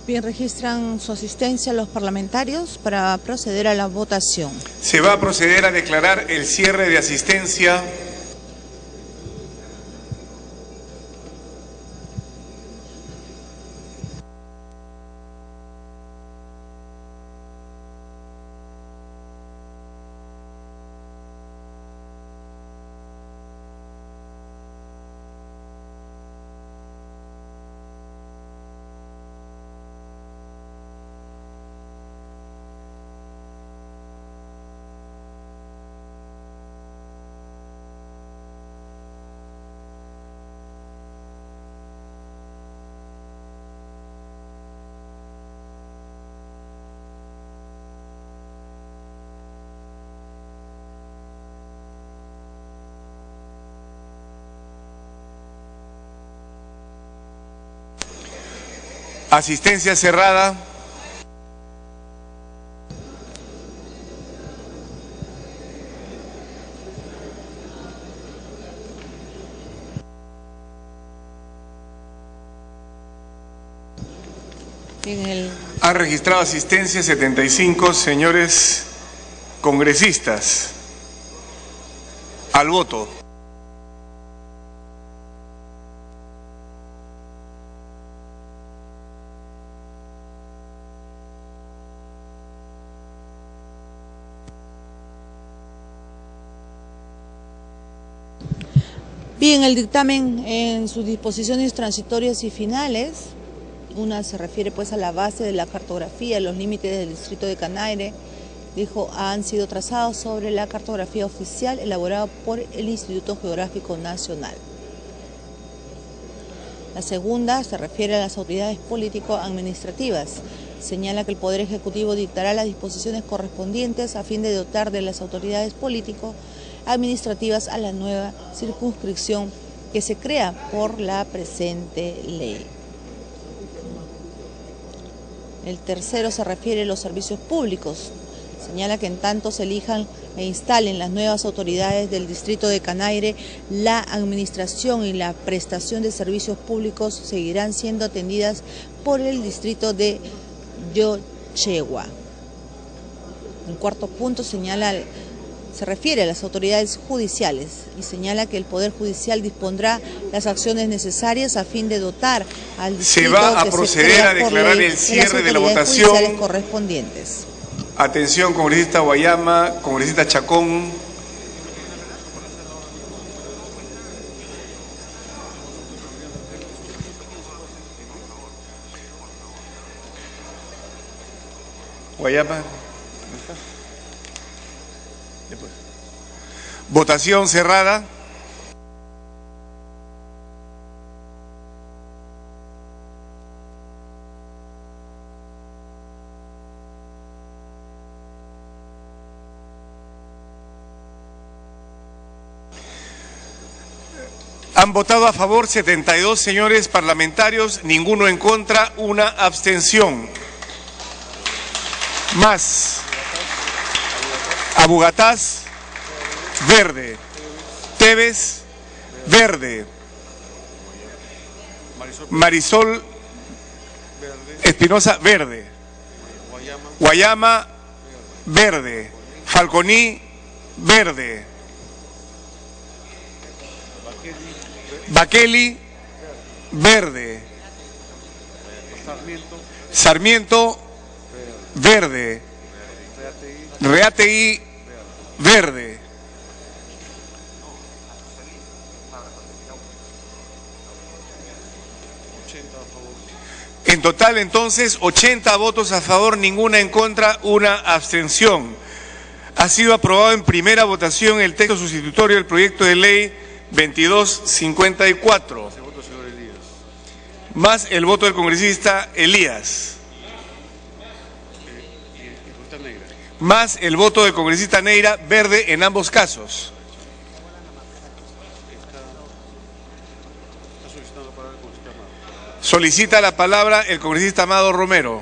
Bien, registran su asistencia los parlamentarios para proceder a la votación. Se va a proceder a declarar el cierre de asistencia. Asistencia cerrada. Han registrado asistencia 75 señores congresistas al voto. Bien, el dictamen en sus disposiciones transitorias y finales, una se refiere pues a la base de la cartografía, los límites del distrito de Canaire, dijo, han sido trazados sobre la cartografía oficial elaborada por el Instituto Geográfico Nacional. La segunda se refiere a las autoridades político-administrativas. Señala que el Poder Ejecutivo dictará las disposiciones correspondientes a fin de dotar de las autoridades político-administrativas a la nueva circunscripción que se crea por la presente ley. El tercero se refiere a los servicios públicos. Señala que en tanto se elijan e instalen las nuevas autoridades del distrito de Canaire, la administración y la prestación de servicios públicos seguirán siendo atendidas por el distrito de Yochegua. El cuarto punto se refiere a las autoridades judiciales y señala que el Poder Judicial dispondrá las acciones necesarias a fin de dotar al distrito. Se va a proceder a declarar el cierre de la votación correspondientes. Atención, congresista Guayama, congresista Chacón. Guayama. Votación cerrada. Han votado a favor 72 señores parlamentarios, ninguno en contra, una abstención. Más. Abugataz, verde. Tevez, verde. Marisol Espinosa, verde. Guayama, verde. Falconi, verde. Bakeli, verde. Sarmiento, verde. Reategui, verde. En total, entonces, 80 votos a favor, ninguna en contra, una abstención. Ha sido aprobado en primera votación el texto sustitutorio del proyecto de ley 2254, más el voto del congresista Elías, más el voto del congresista Neira, verde en ambos casos. Solicita la palabra el congresista Amado Romero.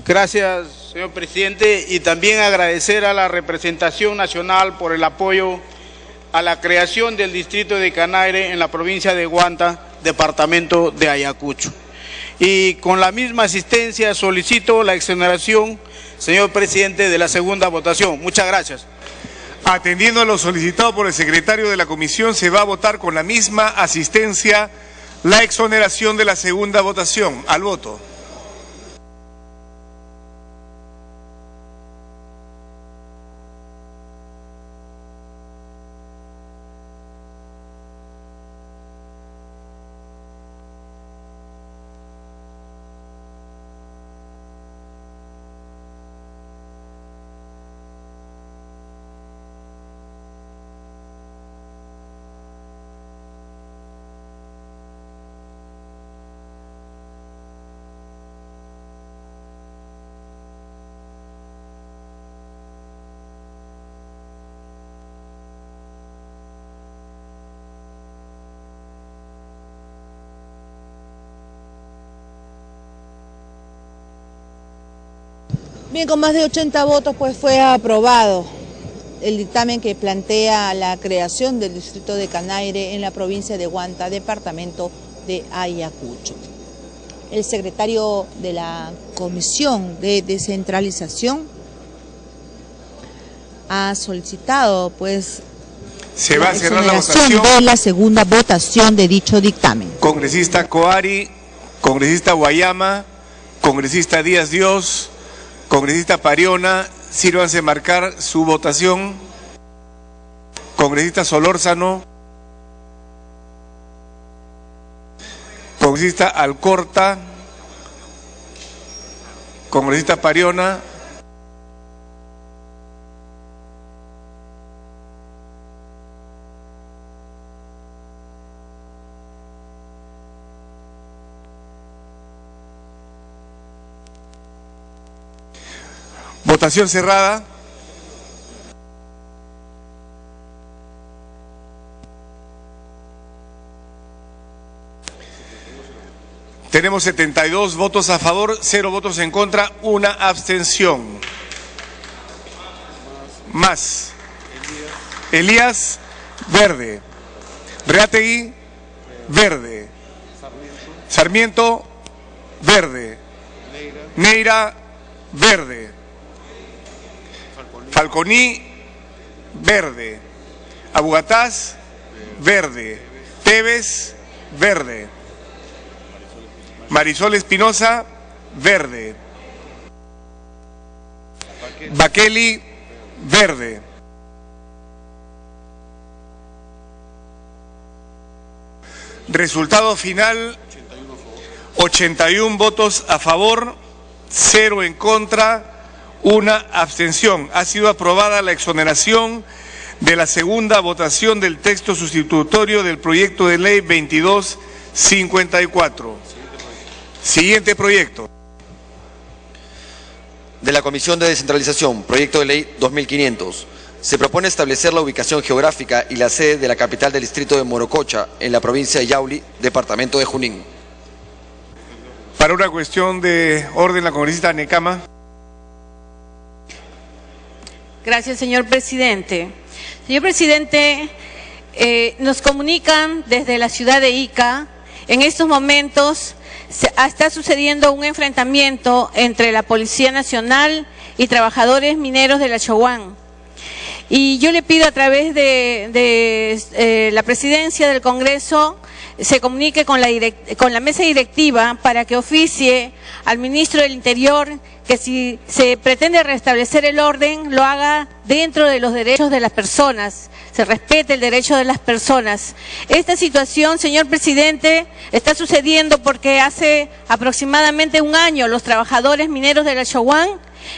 Gracias, señor presidente, y también agradecer a la representación nacional por el apoyo a la creación del distrito de Canaire en la provincia de Huanta, departamento de Ayacucho. Y con la misma asistencia solicito la exoneración, señor presidente, de la segunda votación. Muchas gracias. Atendiendo a lo solicitado por el secretario de la comisión, se va a votar con la misma asistencia la exoneración de la segunda votación. Al voto. Bien, con más de 80 votos pues fue aprobado el dictamen que plantea la creación del distrito de Canaire en la provincia de Huanta, departamento de Ayacucho. El secretario de la Comisión de Descentralización ha solicitado pues se va a cerrar la votación de la segunda votación de dicho dictamen. Congresista Coari, congresista Guayama, congresista Díaz Dios, congresista Pariona, sírvanse marcar su votación. Congresista Solórzano, congresista Alcorta, congresista Pariona, votación cerrada. Tenemos 72 votos a favor, 0 votos en contra, 1 abstención. Más. Elías, verde. Reategui, verde. Sarmiento, verde. Neira, verde. Falconi, verde. Abugataz, verde. Tevez, verde. Marisol Espinosa, verde. Bakeli, verde. Resultado final, 81 votos a favor, 0 en contra, 1 abstención. Ha sido aprobada la exoneración de la segunda votación del texto sustitutorio del proyecto de ley 2254. Siguiente proyecto. De la Comisión de Descentralización, proyecto de ley 2500. Se propone establecer la ubicación geográfica y la sede de la capital del distrito de Morococha, en la provincia de Yauli, departamento de Junín. Para una cuestión de orden, la congresista Necama. Gracias, señor presidente. Señor presidente, nos comunican desde la ciudad de Ica, en estos momentos está sucediendo un enfrentamiento entre la Policía Nacional y trabajadores mineros de la Choguán. Y yo le pido a través de la presidencia del Congreso se comunique con la mesa directiva para que oficie al ministro del Interior que si se pretende restablecer el orden, lo haga dentro de los derechos de las personas, se respete el derecho de las personas. Esta situación, señor presidente, está sucediendo porque hace aproximadamente un año los trabajadores mineros de la Choguán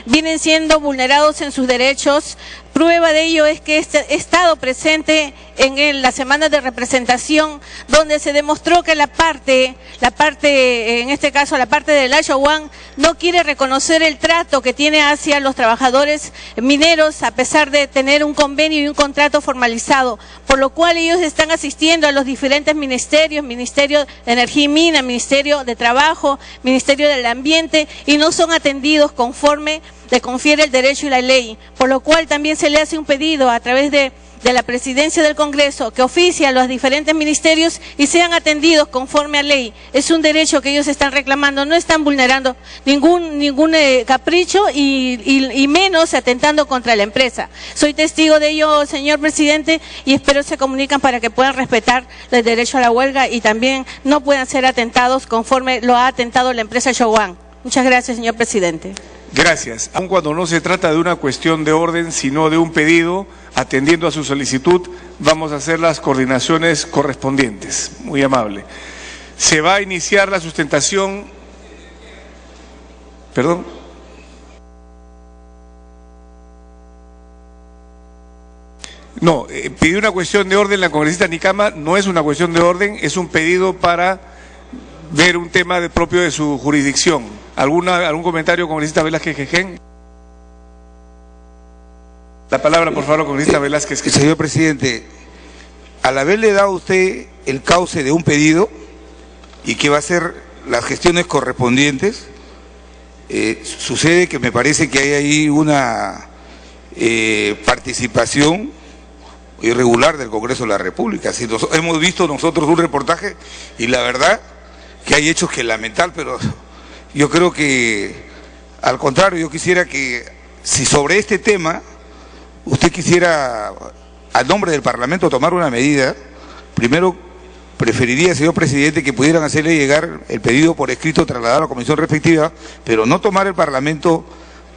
vienen siendo vulnerados en sus derechos. Prueba de ello es que he estado presente en la semana de representación, donde se demostró que la parte, en este caso la parte de la Choguán, no quiere reconocer el trato que tiene hacia los trabajadores mineros, a pesar de tener un convenio y un contrato formalizado, por lo cual ellos están asistiendo a los diferentes ministerios, Ministerio de Energía y Mina, Ministerio de Trabajo, Ministerio del Ambiente, y no son atendidos conforme le confiere el derecho y la ley, por lo cual también se le hace un pedido a través de de la Presidencia del Congreso que oficia a los diferentes ministerios y sean atendidos conforme a ley. Es un derecho que ellos están reclamando, no están vulnerando ningún capricho y menos atentando contra la empresa. Soy testigo de ello, señor presidente, y espero se comunican para que puedan respetar el derecho a la huelga y también no puedan ser atentados conforme lo ha atentado la empresa Showan. Muchas gracias, señor presidente. Gracias. Aun cuando no se trata de una cuestión de orden, sino de un pedido, atendiendo a su solicitud, vamos a hacer las coordinaciones correspondientes. Muy amable. Se va a iniciar la sustentación. ¿Perdón? No, pidió una cuestión de orden la congresista Nicama, no es una cuestión de orden, es un pedido para ver un tema propio de su jurisdicción. ¿Algún comentario, congresista Velázquez Quején? La palabra, por favor, congresista Velázquez Quején. Señor presidente, al haberle dado a usted el cauce de un pedido y que va a hacer las gestiones correspondientes, sucede que me parece que hay ahí una participación irregular del Congreso de la República. Si hemos visto nosotros un reportaje y la verdad que hay hechos que lamentar, pero yo creo que al contrario, yo quisiera que si sobre este tema usted quisiera a nombre del Parlamento tomar una medida, primero preferiría, señor presidente, que pudieran hacerle llegar el pedido por escrito trasladado a la comisión respectiva, pero no tomar el Parlamento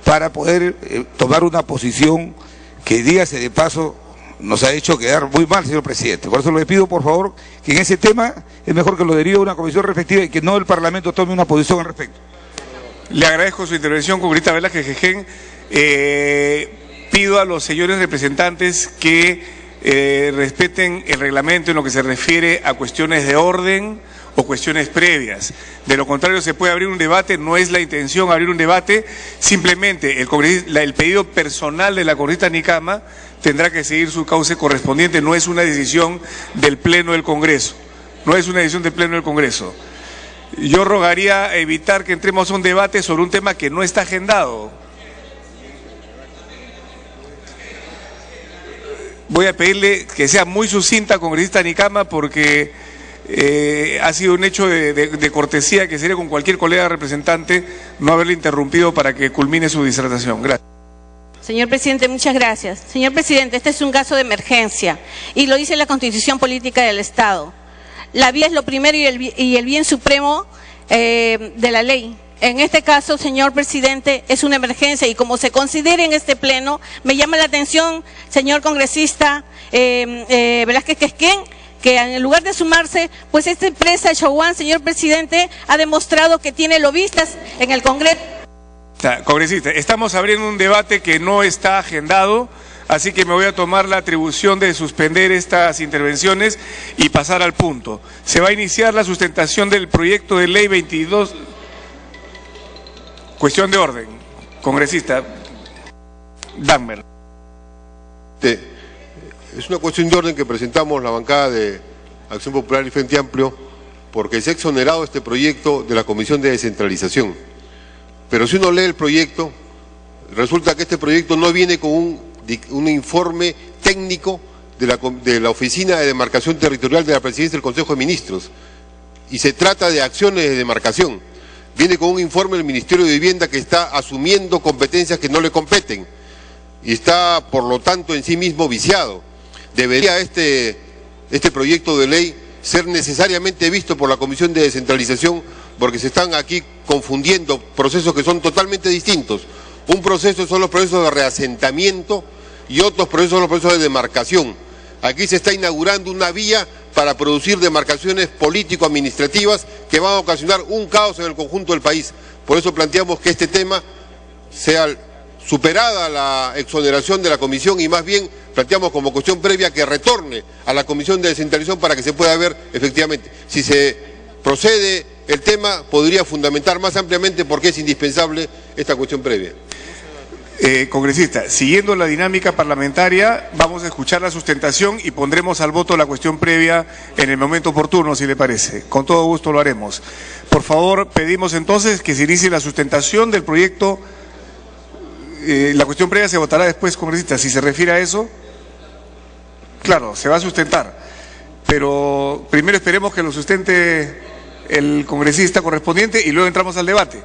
para poder tomar una posición que, dígase de paso, nos ha hecho quedar muy mal, señor presidente. Por eso le pido, por favor, que en ese tema es mejor que lo derive a una comisión respectiva y que no el Parlamento tome una posición al respecto. Le agradezco su intervención, congresista Velázquez Quején. Pido a los señores representantes que respeten el reglamento en lo que se refiere a cuestiones de orden o cuestiones previas. De lo contrario se puede abrir un debate, no es la intención abrir un debate, simplemente el pedido personal de la congresista Nicama tendrá que seguir su cauce correspondiente, no es una decisión del Pleno del Congreso, no es una decisión del Pleno del Congreso. Yo rogaría evitar que entremos a un debate sobre un tema que no está agendado. Voy a pedirle que sea muy sucinta, congresista Nicama, porque ha sido un hecho de cortesía que sería con cualquier colega representante no haberle interrumpido para que culmine su disertación. Gracias. Señor presidente, muchas gracias. Señor presidente, este es un caso de emergencia y lo dice la Constitución Política del Estado. La vida es lo primero y el bien supremo de la ley. En este caso, señor presidente, es una emergencia y como se considera en este pleno, me llama la atención, señor congresista Velázquez Quején, que en lugar de sumarse, pues esta empresa Showan, señor presidente, ha demostrado que tiene lobistas en el Congreso. Congresista, estamos abriendo un debate que no está agendado, así que me voy a tomar la atribución de suspender estas intervenciones y pasar al punto. Se va a iniciar la sustentación del proyecto de ley 22. Cuestión de orden, congresista Dahmer. Es una cuestión de orden que presentamos la bancada de Acción Popular y Frente Amplio porque se ha exonerado este proyecto de la Comisión de Descentralización. Pero si uno lee el proyecto, resulta que este proyecto no viene con un informe técnico de la Oficina de Demarcación Territorial de la Presidencia del Consejo de Ministros y se trata de acciones de demarcación. Viene con un informe del Ministerio de Vivienda que está asumiendo competencias que no le competen y está, por lo tanto, en sí mismo viciado. Debería este proyecto de ley ser necesariamente visto por la Comisión de Descentralización porque se están aquí confundiendo procesos que son totalmente distintos. Un proceso son los procesos de reasentamiento y otros procesos son los procesos de demarcación. Aquí se está inaugurando una vía para producir demarcaciones político-administrativas que van a ocasionar un caos en el conjunto del país. Por eso planteamos que este tema sea superada la exoneración de la comisión y más bien planteamos como cuestión previa que retorne a la Comisión de Descentralización para que se pueda ver efectivamente. Si se procede el tema, podría fundamentar más ampliamente por qué es indispensable esta cuestión previa. Congresista, siguiendo la dinámica parlamentaria, vamos a escuchar la sustentación y pondremos al voto la cuestión previa en el momento oportuno, si le parece. Con todo gusto lo haremos. Por favor, pedimos entonces que se inicie la sustentación del proyecto. La cuestión previa se votará después, congresista. Si se refiere a eso. Claro, se va a sustentar, pero primero esperemos que lo sustente el congresista correspondiente y luego entramos al debate.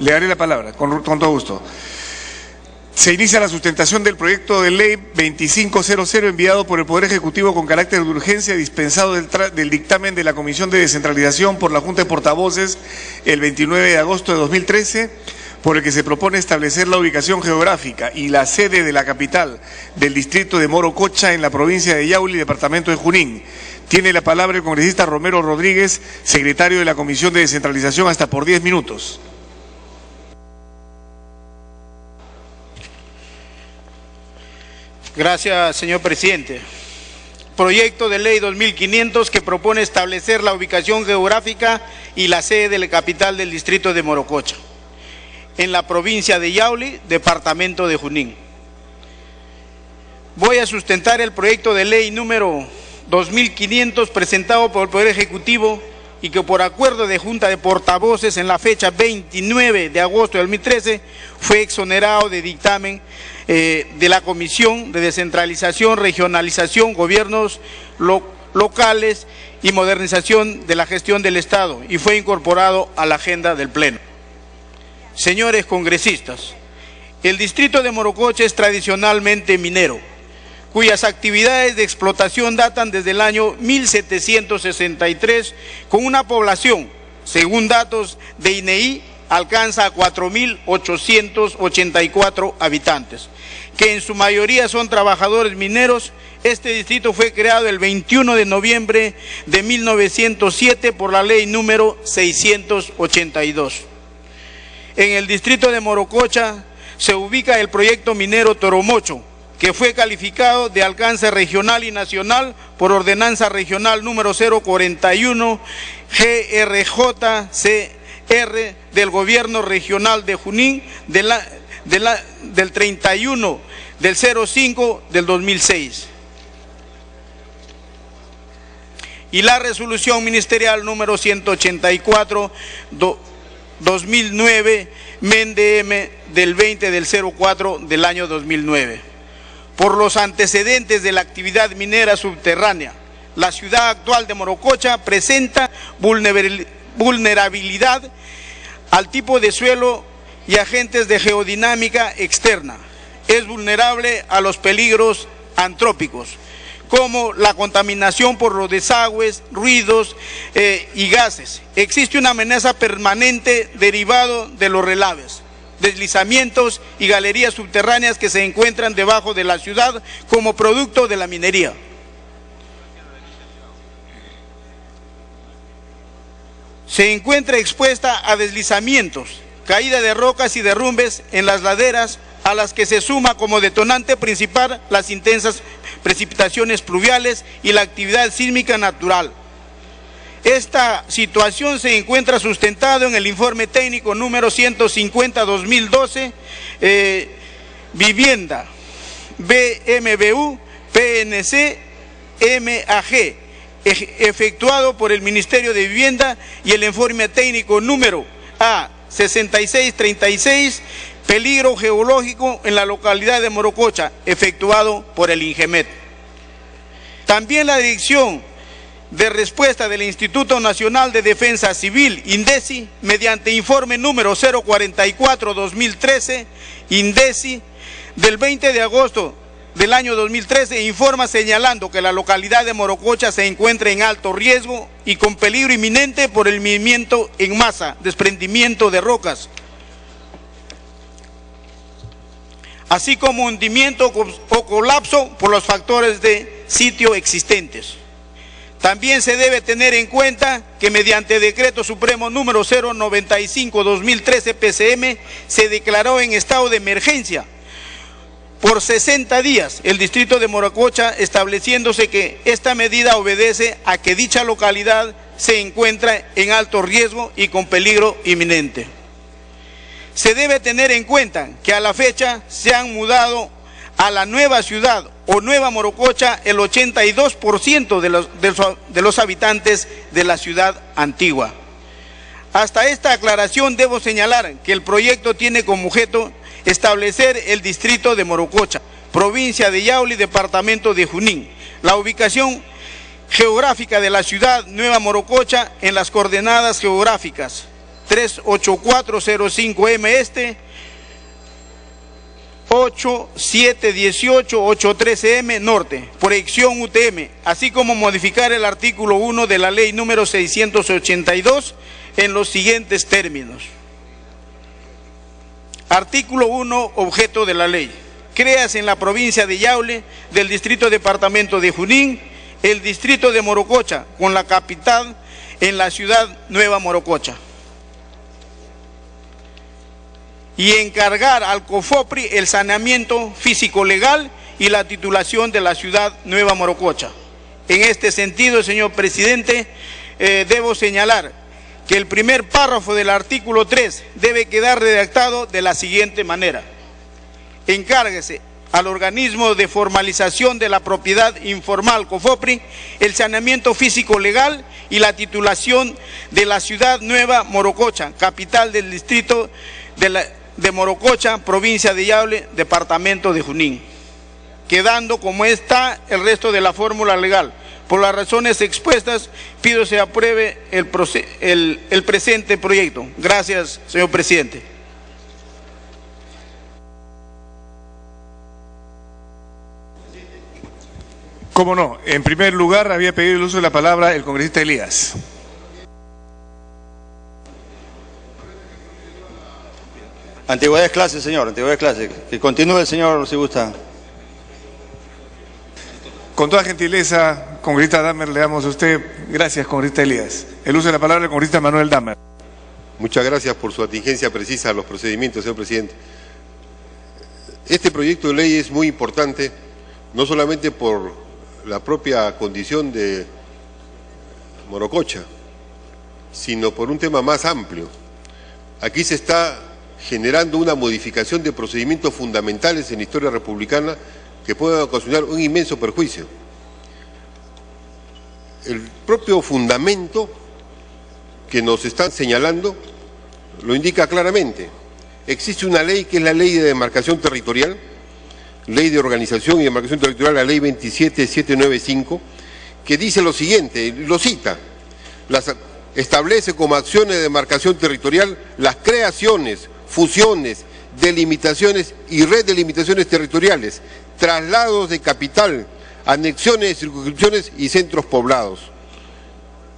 Le daré la palabra, con todo gusto. Se inicia la sustentación del proyecto de ley 2500 enviado por el Poder Ejecutivo con carácter de urgencia, dispensado del dictamen de la Comisión de Descentralización por la Junta de Portavoces el 29 de agosto de 2013, por el que se propone establecer la ubicación geográfica y la sede de la capital del distrito de Morococha en la provincia de Yauli, departamento de Junín. Tiene la palabra el congresista Romero Rodríguez, secretario de la Comisión de Descentralización, hasta por 10 minutos. Gracias, señor presidente. Proyecto de ley 2500 que propone establecer la ubicación geográfica y la sede de la capital del distrito de Morococha, en la provincia de Yauli, departamento de Junín. Voy a sustentar el proyecto de ley número 2500 presentado por el Poder Ejecutivo y que por acuerdo de Junta de Portavoces en la fecha 29 de agosto de 2013 fue exonerado de dictamen de la Comisión de Descentralización, Regionalización, Gobiernos Locales y Modernización de la Gestión del Estado y fue incorporado a la agenda del Pleno. Señores congresistas, el distrito de Morococha es tradicionalmente minero, cuyas actividades de explotación datan desde el año 1763, con una población, según datos de INEI, alcanza a 4.884 habitantes, que en su mayoría son trabajadores mineros. Este distrito fue creado el 21 de noviembre de 1907 por la ley número 682. En el distrito de Morococha se ubica el proyecto minero Toromocho, que fue calificado de alcance regional y nacional por ordenanza regional número 041 GRJCR del Gobierno Regional de Junín del 31 del 05 del 2006. Y la resolución ministerial número 184 2009 MENDM del 20 del 04 del año 2009. Por los antecedentes de la actividad minera subterránea, la ciudad actual de Morococha presenta vulnerabilidad al tipo de suelo y agentes de geodinámica externa. Es vulnerable a los peligros antrópicos, como la contaminación por los desagües, ruidos y gases. Existe una amenaza permanente derivado de los relaves, deslizamientos y galerías subterráneas que se encuentran debajo de la ciudad como producto de la minería. Se encuentra expuesta a deslizamientos, caída de rocas y derrumbes en las laderas, a las que se suma como detonante principal las intensas precipitaciones pluviales y la actividad sísmica natural. Esta situación se encuentra sustentada en el informe técnico número 150-2012, Vivienda, BMBU, PNC, MAG, efectuado por el Ministerio de Vivienda, y el informe técnico número A6636, Peligro geológico en la localidad de Morococha, efectuado por el INGEMET. También la Dirección de Respuesta del Instituto Nacional de Defensa Civil, INDECI, mediante informe número 044-2013, INDECI, del 20 de agosto del año 2013, informa señalando que la localidad de Morococha se encuentra en alto riesgo y con peligro inminente por el movimiento en masa, desprendimiento de rocas, así como hundimiento o colapso por los factores de sitio existentes. También se debe tener en cuenta que mediante Decreto Supremo número 095-2013 PCM se declaró en estado de emergencia por 60 días el distrito de Morococha, estableciéndose que esta medida obedece a que dicha localidad se encuentra en alto riesgo y con peligro inminente. Se debe tener en cuenta que a la fecha se han mudado a la nueva ciudad o Nueva Morococha el 82% de los habitantes de la ciudad antigua. Hasta esta aclaración debo señalar que el proyecto tiene como objeto establecer el distrito de Morococha provincia de Yauli, departamento de Junín. La ubicación geográfica de la ciudad Nueva Morococha en las coordenadas geográficas 38405M este, 8718-813M norte, proyección UTM, así como modificar el artículo 1 de la ley número 682 en los siguientes términos. Artículo 1, objeto de la ley. Creas en la provincia de Yauli, del distrito departamento de Junín, el distrito de Morococha, con la capital en la ciudad Nueva Morococha. Y encargar al COFOPRI el saneamiento físico-legal y la titulación de la ciudad Nueva Morococha. En este sentido, señor presidente, debo señalar que el primer párrafo del artículo 3 debe quedar redactado de la siguiente manera. Encárguese al organismo de formalización de la propiedad informal COFOPRI el saneamiento físico-legal y la titulación de la ciudad Nueva Morococha, capital del distrito de Morococha, provincia de Yauli, departamento de Junín, quedando como está el resto de la fórmula legal. Por las razones expuestas, pido se apruebe el presente proyecto. Gracias, señor presidente. Cómo no. En primer lugar, había pedido el uso de la palabra el congresista Elías. Antigüedad es clase, señor, antigüedad es clase. Que continúe el señor, si gusta. Con toda gentileza, congresista Damer, le damos a usted. Gracias, congresista Elías. El uso de la palabra del congresista Manuel Damer. Muchas gracias por su atingencia precisa a los procedimientos, señor presidente. Este proyecto de ley es muy importante, no solamente por la propia condición de Morococha, sino por un tema más amplio. Aquí se está generando una modificación de procedimientos fundamentales en la historia republicana que pueden ocasionar un inmenso perjuicio. El propio fundamento que nos están señalando lo indica claramente. Existe una ley que es la Ley de Demarcación Territorial, Ley de Organización y Demarcación Territorial, la Ley 27795, que dice lo siguiente, lo cita: establece como acciones de demarcación territorial las creaciones, fusiones, delimitaciones y redelimitaciones territoriales, traslados de capital, anexiones de circunscripciones y centros poblados.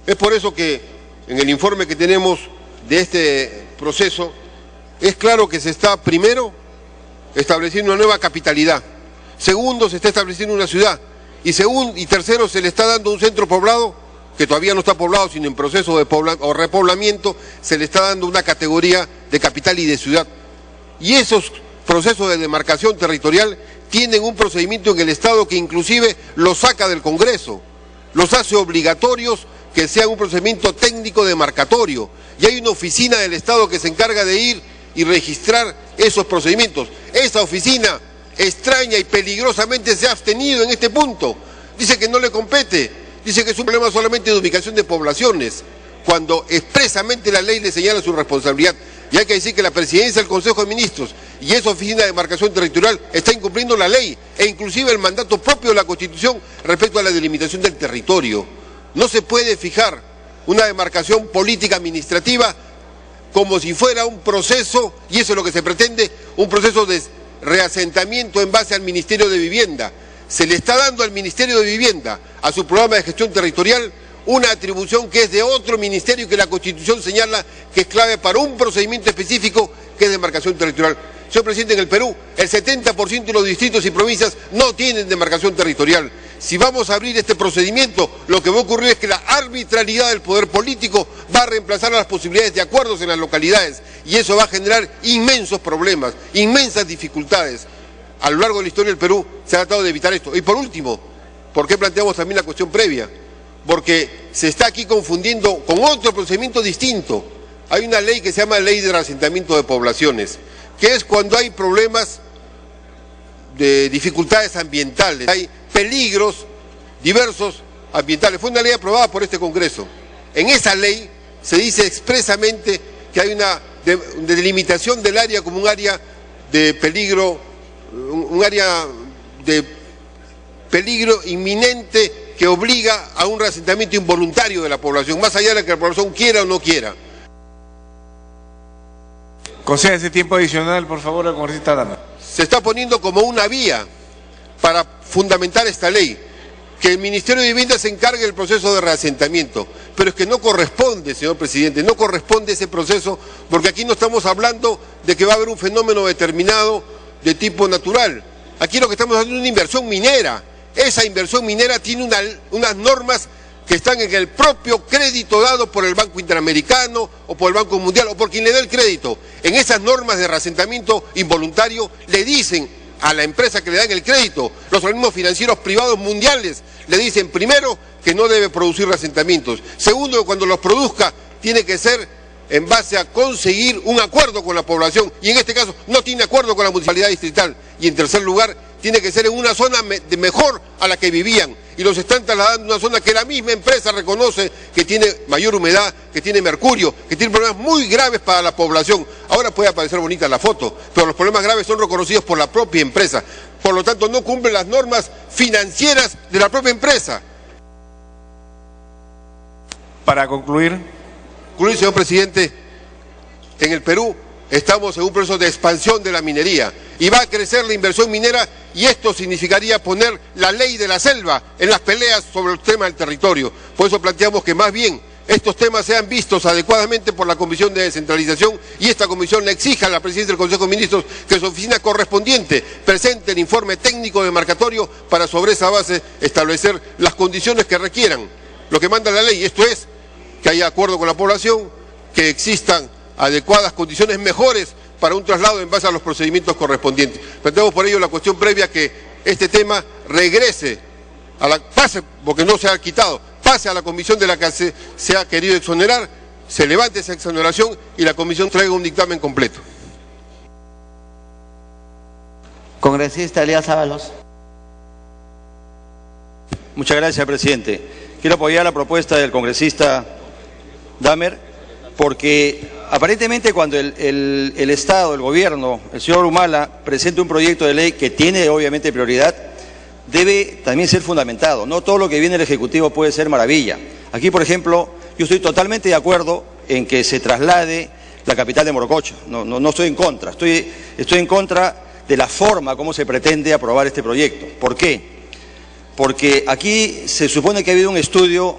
Es por eso que en el informe que tenemos de este proceso es claro que se está, primero, estableciendo una nueva capitalidad, segundo, se está estableciendo una ciudad, y tercero, se le está dando un centro poblado que todavía no está poblado, sino en proceso de repoblamiento, se le está dando una categoría de capital y de ciudad. Y esos procesos de demarcación territorial tienen un procedimiento en el Estado que inclusive los saca del Congreso, los hace obligatorios que sea un procedimiento técnico demarcatorio, y hay una oficina del Estado que se encarga de ir y registrar esos procedimientos. Esa oficina, extraña y peligrosamente, se ha abstenido en este punto, dice que no le compete. Dice que es un problema solamente de ubicación de poblaciones, cuando expresamente la ley le señala su responsabilidad. Y hay que decir que la presidencia del Consejo de Ministros y esa oficina de demarcación territorial está incumpliendo la ley e inclusive el mandato propio de la Constitución respecto a la delimitación del territorio. No se puede fijar una demarcación política administrativa como si fuera un proceso, y eso es lo que se pretende, un proceso de reasentamiento en base al Ministerio de Vivienda. Se le está dando al Ministerio de Vivienda, a su programa de gestión territorial, una atribución que es de otro ministerio y que la Constitución señala que es clave para un procedimiento específico que es demarcación territorial. Señor presidente, en el Perú el 70% de los distritos y provincias no tienen demarcación territorial. Si vamos a abrir este procedimiento, lo que va a ocurrir es que la arbitrariedad del poder político va a reemplazar a las posibilidades de acuerdos en las localidades, y eso va a generar inmensos problemas, inmensas dificultades. A lo largo de la historia del Perú se ha tratado de evitar esto. Y por último, ¿por qué planteamos también la cuestión previa? Porque se está aquí confundiendo con otro procedimiento distinto. Hay una ley que se llama Ley de Reasentamiento de Poblaciones, que es cuando hay problemas de dificultades ambientales, hay peligros diversos ambientales. Fue una ley aprobada por este Congreso. En esa ley se dice expresamente que hay una delimitación del área como un área de peligro, un área de peligro inminente que obliga a un reasentamiento involuntario de la población, más allá de que la población quiera o no quiera. Conceda ese tiempo adicional, por favor, al congresista Damer. Se está poniendo como una vía para fundamentar esta ley, que el Ministerio de Vivienda se encargue del proceso de reasentamiento, pero es que no corresponde, señor presidente, no corresponde ese proceso, porque aquí no estamos hablando de que va a haber un fenómeno determinado de tipo natural. Aquí lo que estamos haciendo es una inversión minera. Esa inversión minera tiene unas normas que están en el propio crédito dado por el Banco Interamericano o por el Banco Mundial o por quien le dé el crédito. En esas normas de reasentamiento involuntario le dicen a la empresa que le dan el crédito, los organismos financieros privados mundiales le dicen, primero, que no debe producir reasentamientos. Segundo, que cuando los produzca tiene que ser en base a conseguir un acuerdo con la población, y en este caso no tiene acuerdo con la municipalidad distrital. Y en tercer lugar, tiene que ser en una zona mejor a la que vivían, y los están trasladando a una zona que la misma empresa reconoce que tiene mayor humedad, que tiene mercurio, que tiene problemas muy graves para la población. Ahora puede aparecer bonita la foto, pero los problemas graves son reconocidos por la propia empresa. Por lo tanto, no cumplen las normas financieras de la propia empresa. Para concluir, señor presidente, en el Perú estamos en un proceso de expansión de la minería y va a crecer la inversión minera, y esto significaría poner la ley de la selva en las peleas sobre el tema del territorio. Por eso planteamos que más bien estos temas sean vistos adecuadamente por la Comisión de Descentralización, y esta comisión le exija a la Presidencia del Consejo de Ministros que su oficina correspondiente presente el informe técnico demarcatorio para sobre esa base establecer las condiciones que requieran lo que manda la ley. Esto es, que haya acuerdo con la población, que existan adecuadas condiciones mejores para un traslado en base a los procedimientos correspondientes. Planteamos por ello la cuestión previa, que este tema regrese a la pase, porque no se ha quitado, pase a la comisión de la que se ha querido exonerar, se levante esa exoneración y la comisión traiga un dictamen completo. Congresista Elías Ábalos. Muchas gracias, presidente. Quiero apoyar la propuesta del congresista Damer, porque aparentemente cuando el Estado, el gobierno, el señor Humala presente un proyecto de ley que tiene obviamente prioridad, debe también ser fundamentado. No todo lo que viene del Ejecutivo puede ser maravilla. Aquí, por ejemplo, yo estoy totalmente de acuerdo en que se traslade la capital de Morococha. No estoy en contra. Estoy en contra de la forma como se pretende aprobar este proyecto. ¿Por qué? Porque aquí se supone que ha habido un estudio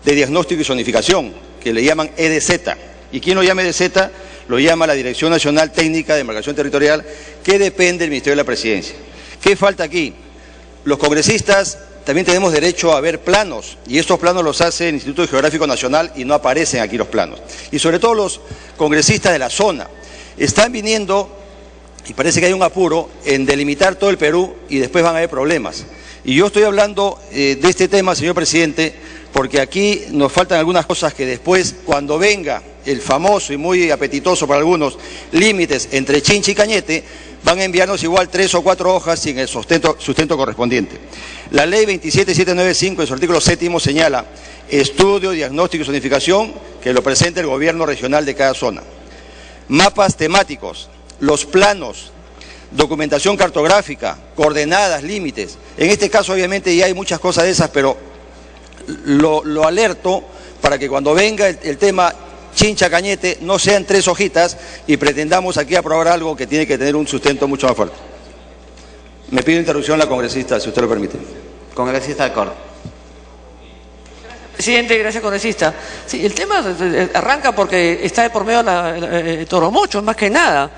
de diagnóstico y zonificación, que le llaman EDZ. ¿Y quién lo llama EDZ? Lo llama la Dirección Nacional Técnica de Demarcación Territorial, que depende del Ministerio de la Presidencia. ¿Qué falta aquí? Los congresistas también tenemos derecho a ver planos, y estos planos los hace el Instituto Geográfico Nacional y no aparecen aquí los planos. Y sobre todo los congresistas de la zona están viniendo, y parece que hay un apuro en delimitar todo el Perú y después van a haber problemas. Y yo estoy hablando de este tema, señor presidente, porque aquí nos faltan algunas cosas que después, cuando venga el famoso y muy apetitoso para algunos límites entre Chincha y Cañete, van a enviarnos igual 3 o 4 hojas sin el sustento correspondiente. La ley 27795 en su artículo 7º señala estudio, diagnóstico y zonificación, que lo presenta el gobierno regional de cada zona. Mapas temáticos, los planos, documentación cartográfica, coordenadas, límites. En este caso obviamente ya hay muchas cosas de esas, pero lo alerto para que cuando venga el tema Chincha Cañete no sean 3 hojitas y pretendamos aquí aprobar algo que tiene que tener un sustento mucho más fuerte. Me pido interrupción la congresista, si usted lo permite. Congresista Alcorta. Presidente, gracias, congresista. Sí, el tema arranca porque está de por medio de Toromocho, más que nada.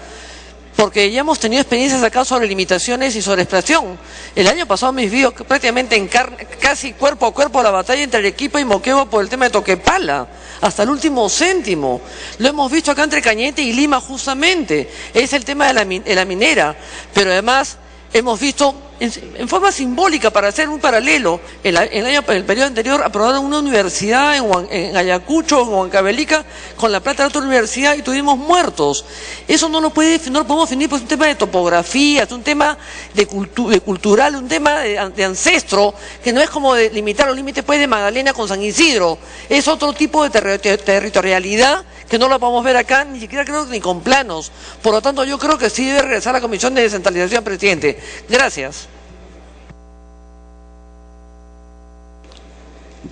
Porque ya hemos tenido experiencias acá sobre limitaciones y sobre extracción. El año pasado me vi prácticamente en casi cuerpo a cuerpo la batalla entre Arequipa y Moquegua por el tema de Toquepala, hasta el último céntimo. Lo hemos visto acá entre Cañete y Lima justamente. Es el tema de la minera, pero además hemos visto en forma simbólica, para hacer un paralelo, el periodo anterior aprobaron una universidad en Ayacucho, en Huancavelica, con la plata de otra universidad, y tuvimos muertos. Eso no lo podemos definir, pues es un tema de topografía, es un tema de cultural, un tema de ancestro, que no es como de limitar los límites pues de Magdalena con San Isidro. Es otro tipo de territorialidad que no lo podemos ver acá, ni siquiera creo ni con planos. Por lo tanto, yo creo que sí debe regresar a la Comisión de Descentralización, presidente. Gracias.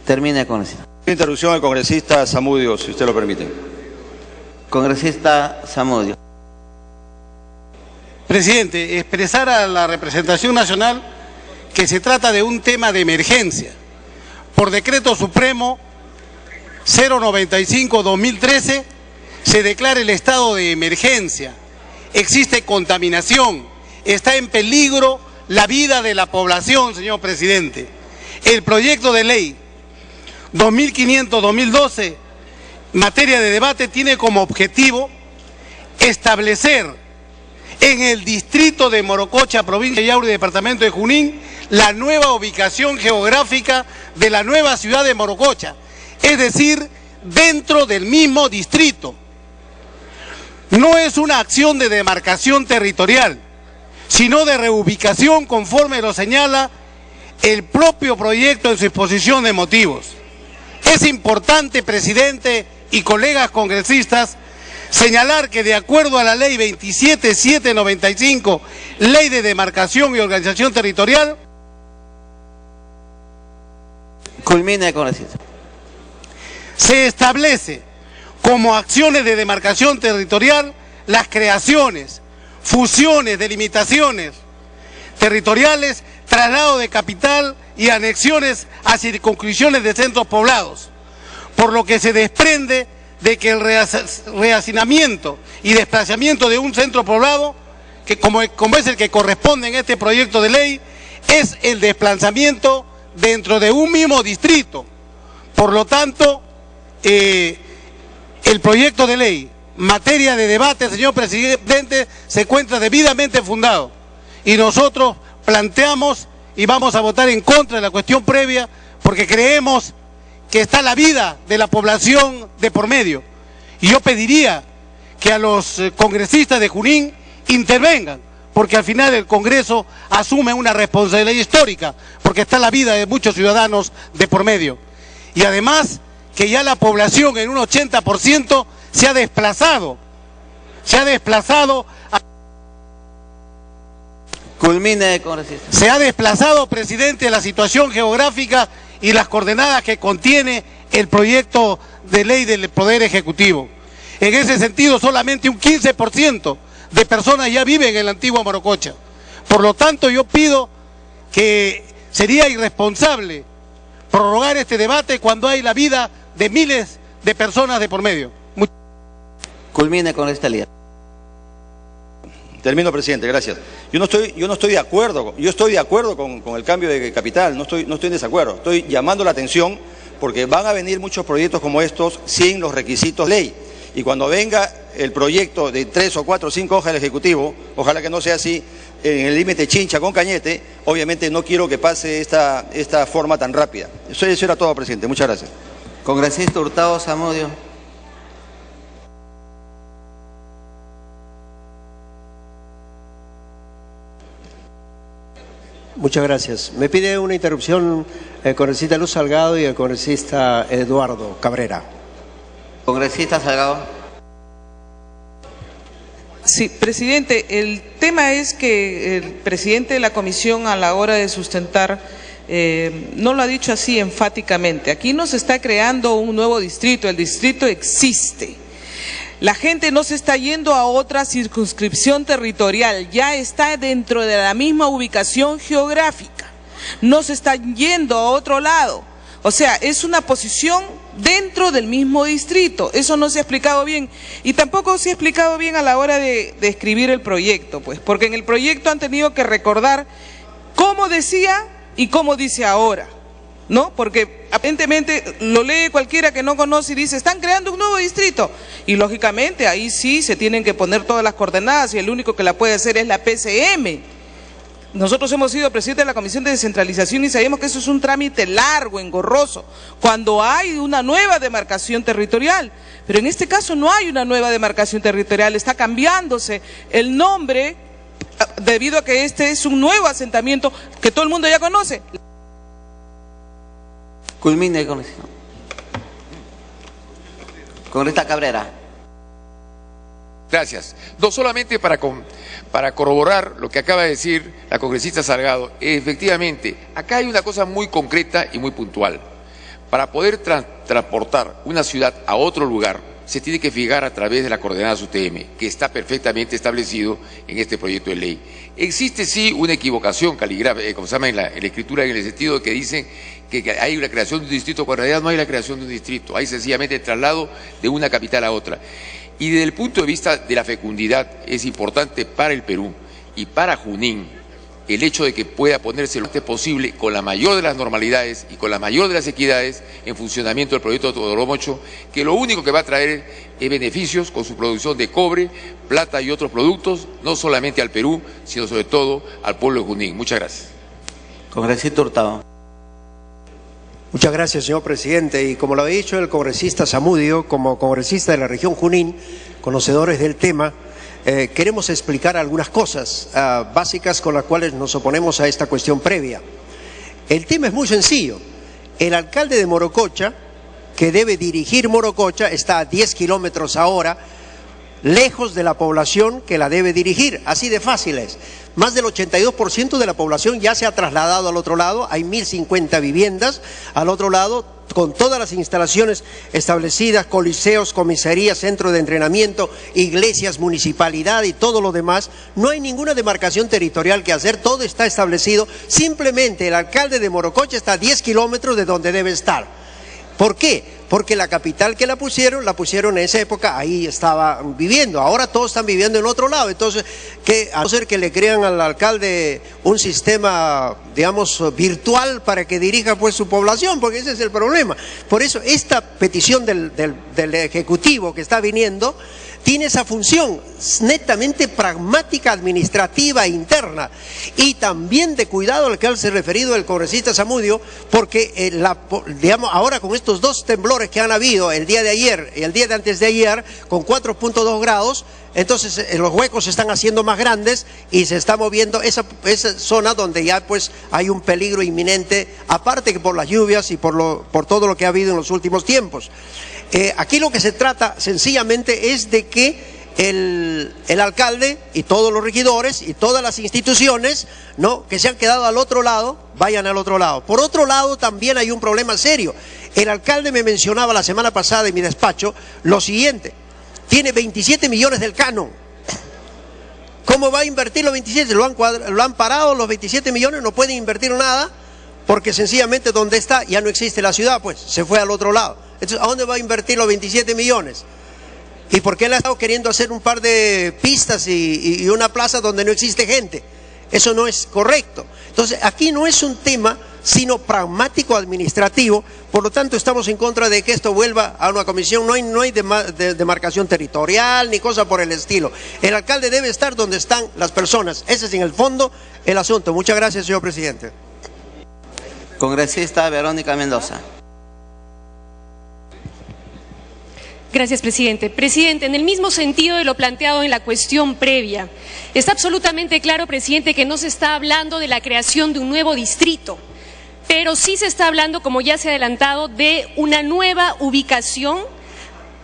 Termine, congresista. Interrupción al congresista Zamudio, si usted lo permite. Congresista Zamudio. Presidente, expresar a la representación nacional que se trata de un tema de emergencia. Por decreto supremo 095-2013 se declara el estado de emergencia. Existe contaminación, está en peligro la vida de la población, señor presidente. El proyecto de ley 2500-2012, materia de debate, tiene como objetivo establecer en el distrito de Morococha, provincia de Yauri, departamento de Junín, la nueva ubicación geográfica de la nueva ciudad de Morococha, es decir, dentro del mismo distrito. No es una acción de demarcación territorial, sino de reubicación conforme lo señala el propio proyecto en su exposición de motivos. Es importante, presidente y colegas congresistas, señalar que de acuerdo a la ley 27795, ley de demarcación y organización territorial, culmine, congresista. Se establece como acciones de demarcación territorial las creaciones, fusiones, delimitaciones territoriales, traslado de capital y anexiones a circunscripciones de centros poblados, por lo que se desprende de que el rehacinamiento y desplazamiento de un centro poblado, que como es el que corresponde en este proyecto de ley, es el desplazamiento dentro de un mismo distrito. Por lo tanto, el proyecto de ley, materia de debate, señor presidente, se encuentra debidamente fundado. Y nosotros planteamos y vamos a votar en contra de la cuestión previa porque creemos que está la vida de la población de por medio. Y yo pediría que a los congresistas de Junín intervengan, porque al final el Congreso asume una responsabilidad histórica, porque está la vida de muchos ciudadanos de por medio. Y además que ya la población en un 80% se ha desplazado. Culmine, congresista. Se ha desplazado, presidente, la situación geográfica y las coordenadas que contiene el proyecto de ley del Poder Ejecutivo. En ese sentido, solamente un 15% de personas ya viven en la antigua Morococha. Por lo tanto, yo pido que sería irresponsable prorrogar este debate cuando hay la vida de miles de personas de por medio. Culmine con esta ley. Termino, presidente, gracias. Yo no estoy de acuerdo, yo estoy de acuerdo con el cambio de capital, no estoy en desacuerdo. Estoy llamando la atención porque van a venir muchos proyectos como estos sin los requisitos de ley. Y cuando venga el proyecto de 3 o 4 o 5 hojas del Ejecutivo, ojalá que no sea así, en el límite Chincha con Cañete, obviamente no quiero que pase esta forma tan rápida. Eso era todo, presidente. Muchas gracias. Congresista Hurtado Zamudio. Muchas gracias. Me pide una interrupción el congresista Luz Salgado y el congresista Eduardo Cabrera. Congresista Salgado. Sí, presidente, el tema es que el presidente de la comisión a la hora de sustentar no lo ha dicho así enfáticamente. Aquí no se está creando un nuevo distrito, el distrito existe. La gente no se está yendo a otra circunscripción territorial, ya está dentro de la misma ubicación geográfica, no se está yendo a otro lado. O sea, es una posición dentro del mismo distrito. Eso no se ha explicado bien. Y tampoco se ha explicado bien a la hora de escribir el proyecto, pues, porque en el proyecto han tenido que recordar cómo decía y cómo dice ahora, ¿no? Porque aparentemente lo lee cualquiera que no conoce y dice, están creando un nuevo distrito. Y lógicamente ahí sí se tienen que poner todas las coordenadas y el único que la puede hacer es la PCM. Nosotros hemos sido presidente de la Comisión de Descentralización y sabemos que eso es un trámite largo, engorroso, cuando hay una nueva demarcación territorial. Pero en este caso no hay una nueva demarcación territorial, está cambiándose el nombre debido a que este es un nuevo asentamiento que todo el mundo ya conoce. Culmine, congresista. Congresista Cabrera. Gracias. No solamente para corroborar lo que acaba de decir la congresista Salgado, efectivamente, acá hay una cosa muy concreta y muy puntual. Para poder transportar una ciudad a otro lugar, se tiene que fijar a través de las coordenadas UTM, que está perfectamente establecido en este proyecto de ley. Existe sí una equivocación como se llama en la escritura, en el sentido de que dicen que hay la creación de un distrito, cuando en realidad no hay la creación de un distrito, hay sencillamente el traslado de una capital a otra. Y desde el punto de vista de la fecundidad es importante para el Perú y para Junín el hecho de que pueda ponerse lo antes posible con la mayor de las normalidades y con la mayor de las equidades en funcionamiento del proyecto de Toromocho, que lo único que va a traer es beneficios con su producción de cobre, plata y otros productos, no solamente al Perú, sino sobre todo al pueblo de Junín. Muchas gracias. Congresista Hurtado. Muchas gracias, señor presidente. Y como lo ha dicho el congresista Zamudio, como congresista de la región Junín, conocedores del tema, queremos explicar algunas cosas básicas con las cuales nos oponemos a esta cuestión previa. El tema es muy sencillo. El alcalde de Morococha, que debe dirigir Morococha, está a 10 kilómetros ahora, lejos de la población que la debe dirigir. Así de fácil es. Más del 82% de la población ya se ha trasladado al otro lado. Hay 1.050 viviendas al otro lado, con todas las instalaciones establecidas, coliseos, comisarías, centro de entrenamiento, iglesias, municipalidad y todo lo demás. No hay ninguna demarcación territorial que hacer, todo está establecido. Simplemente el alcalde de Morococha está a 10 kilómetros de donde debe estar. ¿Por qué? Porque la capital que la pusieron en esa época, ahí estaba viviendo. Ahora todos están viviendo en otro lado. Entonces, a no ser que le crean al alcalde un sistema, digamos, virtual para que dirija pues su población, porque ese es el problema. Por eso, esta petición del Ejecutivo que está viniendo tiene esa función netamente pragmática, administrativa, interna, y también de cuidado al que se ha referido el congresista Zamudio, porque digamos, ahora con estos dos temblores que han habido el día de ayer y el día de antes de ayer, con 4.2 grados, entonces los huecos se están haciendo más grandes y se está moviendo esa zona donde ya pues hay un peligro inminente, aparte que por las lluvias y por todo lo que ha habido en los últimos tiempos. Aquí lo que se trata sencillamente es de que el alcalde y todos los regidores y todas las instituciones, ¿no?, que se han quedado al otro lado, vayan al otro lado. Por otro lado, también hay un problema serio. El alcalde me mencionaba la semana pasada en mi despacho lo siguiente: tiene 27 millones del canon. ¿Cómo va a invertir los 27? Lo han parado los 27 millones, no pueden invertir nada, porque sencillamente donde está ya no existe la ciudad, pues se fue al otro lado. Entonces, ¿a dónde va a invertir los 27 millones? ¿Y por qué él ha estado queriendo hacer un par de pistas y una plaza donde no existe gente? Eso no es correcto. Entonces, aquí no es un tema sino pragmático administrativo. Por lo tanto, estamos en contra de que esto vuelva a una comisión. No hay demarcación territorial ni cosa por el estilo. El alcalde debe estar donde están las personas. Ese es en el fondo el asunto. Muchas gracias, señor presidente. Congresista Verónica Mendoza. Gracias, presidente. Presidente, en el mismo sentido de lo planteado en la cuestión previa, está absolutamente claro, presidente, que no se está hablando de la creación de un nuevo distrito, pero sí se está hablando, como ya se ha adelantado, de una nueva ubicación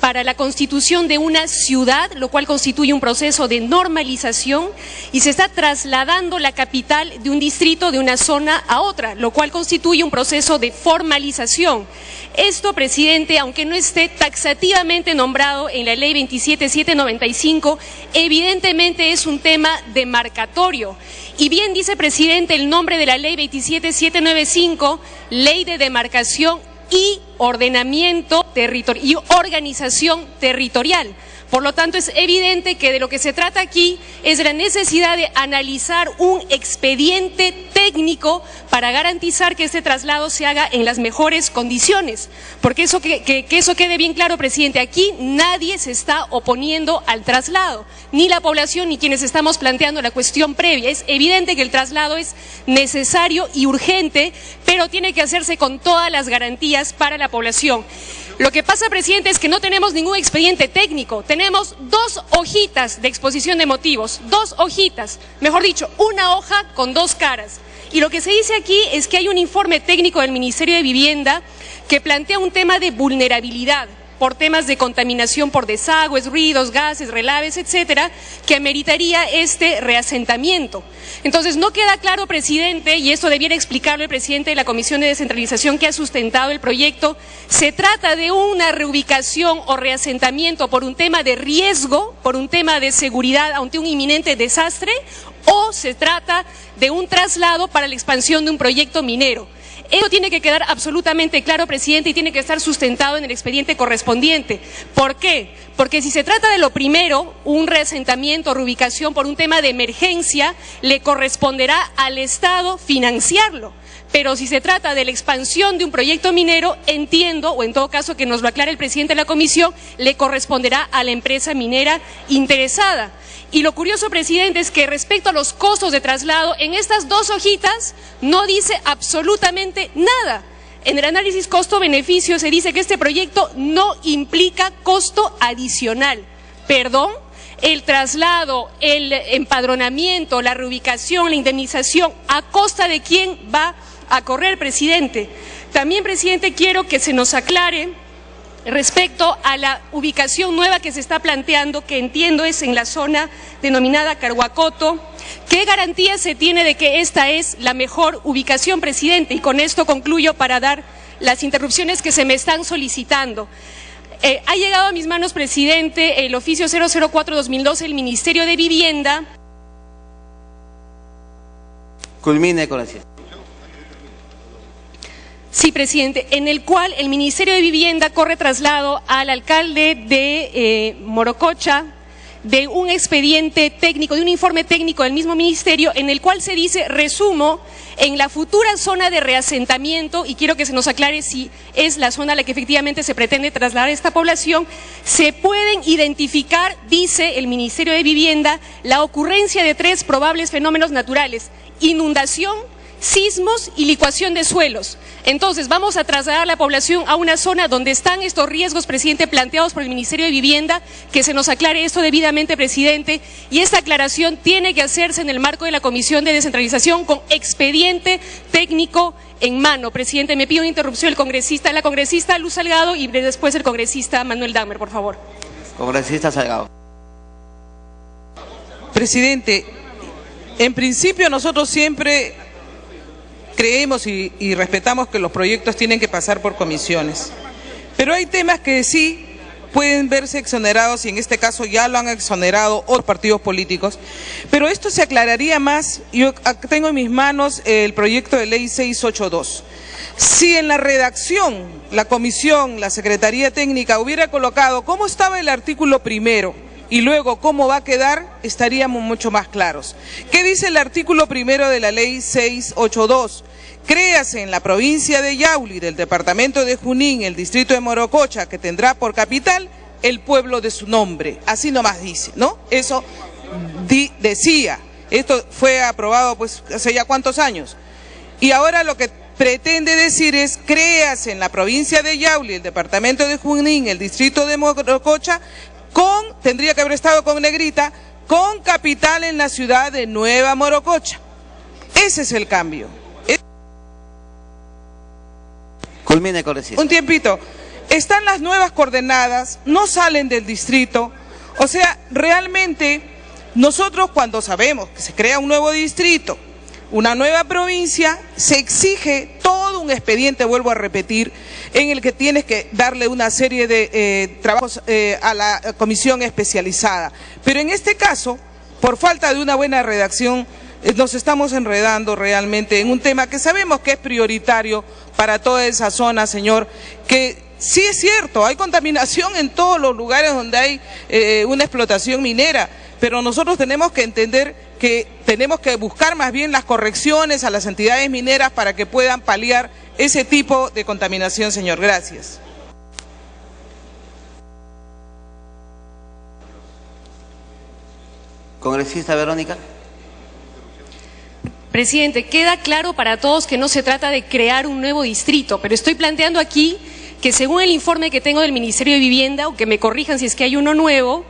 para la constitución de una ciudad, lo cual constituye un proceso de normalización, y se está trasladando la capital de un distrito, de una zona a otra, lo cual constituye un proceso de formalización. Esto, presidente, aunque no esté taxativamente nombrado en la ley 27795, evidentemente es un tema demarcatorio. Y bien dice, presidente, el nombre de la ley 27795, ley de demarcación y ordenamiento territorial y organización territorial. Por lo tanto, es evidente que de lo que se trata aquí es de la necesidad de analizar un expediente técnico para garantizar que este traslado se haga en las mejores condiciones. Porque eso que eso quede bien claro, presidente, aquí nadie se está oponiendo al traslado, ni la población ni quienes estamos planteando la cuestión previa. Es evidente que el traslado es necesario y urgente, pero tiene que hacerse con todas las garantías para la población. Lo que pasa, presidente, es que no tenemos ningún expediente técnico. Tenemos 2 hojitas de exposición de motivos, 2 hojitas, mejor dicho, una hoja con 2 caras. Y lo que se dice aquí es que hay un informe técnico del Ministerio de Vivienda que plantea un tema de vulnerabilidad. por temas de contaminación por desagües, ruidos, gases, relaves, etcétera, que ameritaría este reasentamiento. Entonces, no queda claro, presidente, y esto debiera explicarlo el presidente de la Comisión de Descentralización que ha sustentado el proyecto, ¿se trata de una reubicación o reasentamiento por un tema de riesgo, por un tema de seguridad ante un inminente desastre, o se trata de un traslado para la expansión de un proyecto minero? Esto tiene que quedar absolutamente claro, presidente, y tiene que estar sustentado en el expediente correspondiente. ¿Por qué? Porque si se trata de lo primero, un reasentamiento, reubicación por un tema de emergencia, le corresponderá al Estado financiarlo. Pero si se trata de la expansión de un proyecto minero, entiendo, o en todo caso que nos lo aclare el presidente de la comisión, le corresponderá a la empresa minera interesada. Y lo curioso, presidente, es que respecto a los costos de traslado, en estas dos hojitas no dice absolutamente nada. En el análisis costo-beneficio se dice que este proyecto no implica costo adicional. ¿Perdón? El traslado, el empadronamiento, la reubicación, la indemnización, ¿a costa de quién va a correr, presidente? También, presidente, quiero que se nos aclare respecto a la ubicación nueva que se está planteando, que entiendo es en la zona denominada Carhuacoto. ¿Qué garantía se tiene de que esta es la mejor ubicación, presidente? Y con esto concluyo para dar las interrupciones que se me están solicitando. Ha llegado a mis manos, presidente, el oficio 004-2012 del Ministerio de Vivienda. Culmine con la siguiente. Sí, presidente, en el cual el Ministerio de Vivienda corre traslado al alcalde de Morococha de un expediente técnico, de un informe técnico del mismo ministerio, en el cual se dice, resumo, en la futura zona de reasentamiento, y quiero que se nos aclare si es la zona a la que efectivamente se pretende trasladar esta población, se pueden identificar, dice el Ministerio de Vivienda, la ocurrencia de 3 probables fenómenos naturales: inundación, sismos y licuación de suelos. Entonces, vamos a trasladar a la población a una zona donde están estos riesgos, presidente, planteados por el Ministerio de Vivienda, que se nos aclare esto debidamente, presidente, y esta aclaración tiene que hacerse en el marco de la Comisión de Descentralización con expediente técnico en mano. Presidente, me pido una interrupción la congresista Luz Salgado y después el congresista Manuel Dahmer, por favor. Congresista Salgado. Presidente, en principio nosotros siempre creemos y respetamos que los proyectos tienen que pasar por comisiones, pero hay temas que sí pueden verse exonerados, y en este caso ya lo han exonerado otros partidos políticos, pero esto se aclararía más. Yo tengo en mis manos el proyecto de ley 682. Si en la redacción, la comisión, la Secretaría Técnica hubiera colocado cómo estaba el artículo primero y luego cómo va a quedar, estaríamos mucho más claros. ¿Qué dice el artículo primero de la ley 682? Créase en la provincia de Yauli, del departamento de Junín, el distrito de Morococha, que tendrá por capital el pueblo de su nombre. Así nomás dice, ¿no? Eso decía. Esto fue aprobado pues hace ya cuántos años. Y ahora lo que pretende decir es: créase en la provincia de Yauli, el departamento de Junín, el distrito de Morococha, tendría que haber estado con negrita, con capital en la ciudad de Nueva Morococha. Ese es el cambio. Culmine, congresista. Un tiempito. Están las nuevas coordenadas, no salen del distrito. O sea, realmente nosotros, cuando sabemos que se crea un nuevo distrito, una nueva provincia, se exige todo un expediente, vuelvo a repetir, en el que tienes que darle una serie de trabajos a la comisión especializada. Pero en este caso, por falta de una buena redacción, nos estamos enredando realmente en un tema que sabemos que es prioritario para toda esa zona, señor, que sí es cierto, hay contaminación en todos los lugares donde hay una explotación minera, pero nosotros tenemos que entender que tenemos que buscar más bien las correcciones a las entidades mineras para que puedan paliar ese tipo de contaminación, señor. Gracias. Congresista Verónica. Presidente, queda claro para todos que no se trata de crear un nuevo distrito, pero estoy planteando aquí que según el informe que tengo del Ministerio de Vivienda, o que me corrijan si es que hay uno nuevo,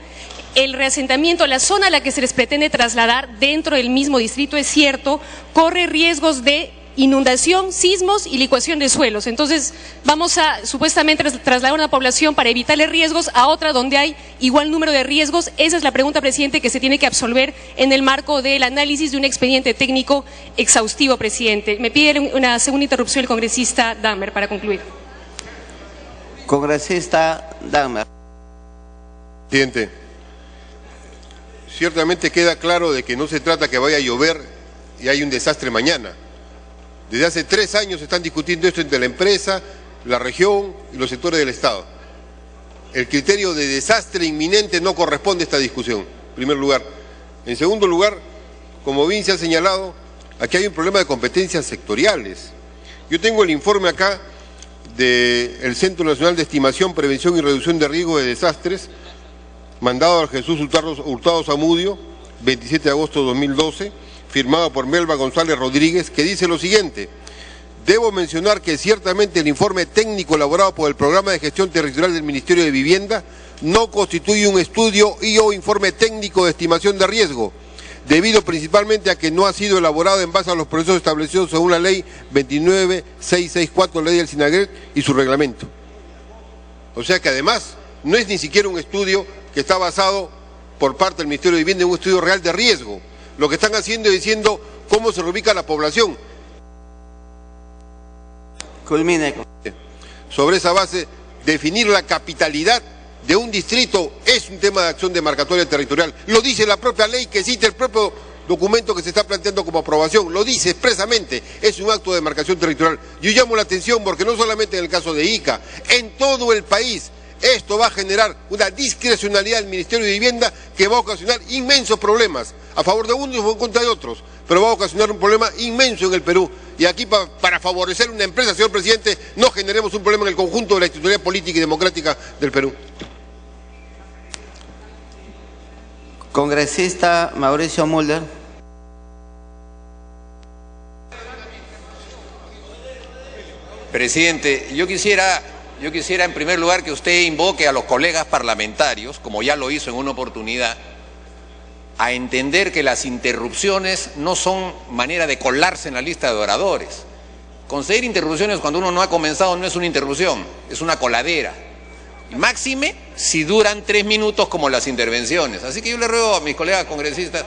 el reasentamiento, la zona a la que se les pretende trasladar dentro del mismo distrito, es cierto, corre riesgos de inundación, sismos y licuación de suelos. Entonces, vamos a supuestamente trasladar una población para evitarle riesgos a otra donde hay igual número de riesgos. Esa es la pregunta, presidente, que se tiene que absolver en el marco del análisis de un expediente técnico exhaustivo, presidente. Me pide una segunda interrupción el congresista Dahmer para concluir. Congresista Dahmer. Presidente, ciertamente queda claro de que no se trata que vaya a llover y hay un desastre mañana. Desde hace 3 años se están discutiendo esto entre la empresa, la región y los sectores del Estado. El criterio de desastre inminente no corresponde a esta discusión, en primer lugar. En segundo lugar, como bien se ha señalado, aquí hay un problema de competencias sectoriales. Yo tengo el informe acá del Centro Nacional de Estimación, Prevención y Reducción de Riesgo de Desastres, mandado al Jesús Hurtado Zamudio, 27 de agosto de 2012, firmado por Melba González Rodríguez, que dice lo siguiente: debo mencionar que ciertamente el informe técnico elaborado por el Programa de Gestión Territorial del Ministerio de Vivienda no constituye un estudio y o informe técnico de estimación de riesgo, debido principalmente a que no ha sido elaborado en base a los procesos establecidos según la Ley 29664, Ley del SINAGRED y su reglamento. O sea que además no es ni siquiera un estudio que está basado por parte del Ministerio de Vivienda en un estudio real de riesgo. Lo que están haciendo es diciendo cómo se reubica la población. Culmine. Sobre esa base, definir la capitalidad de un distrito es un tema de acción demarcatoria territorial. Lo dice la propia ley que cita el propio documento que se está planteando como aprobación. Lo dice expresamente, es un acto de demarcación territorial. Yo llamo la atención porque no solamente en el caso de Ica, en todo el país, esto va a generar una discrecionalidad del Ministerio de Vivienda que va a ocasionar inmensos problemas, a favor de unos o en contra de otros, pero va a ocasionar un problema inmenso en el Perú. Y aquí para favorecer una empresa, señor presidente, no generemos un problema en el conjunto de la institucionalidad política y democrática del Perú. Congresista Mauricio Mulder. Presidente, yo quisiera en primer lugar que usted invoque a los colegas parlamentarios, como ya lo hizo en una oportunidad, a entender que las interrupciones no son manera de colarse en la lista de oradores. Conceder interrupciones cuando uno no ha comenzado no es una interrupción, es una coladera. Y máxime si duran 3 minutos como las intervenciones. Así que yo le ruego a mis colegas congresistas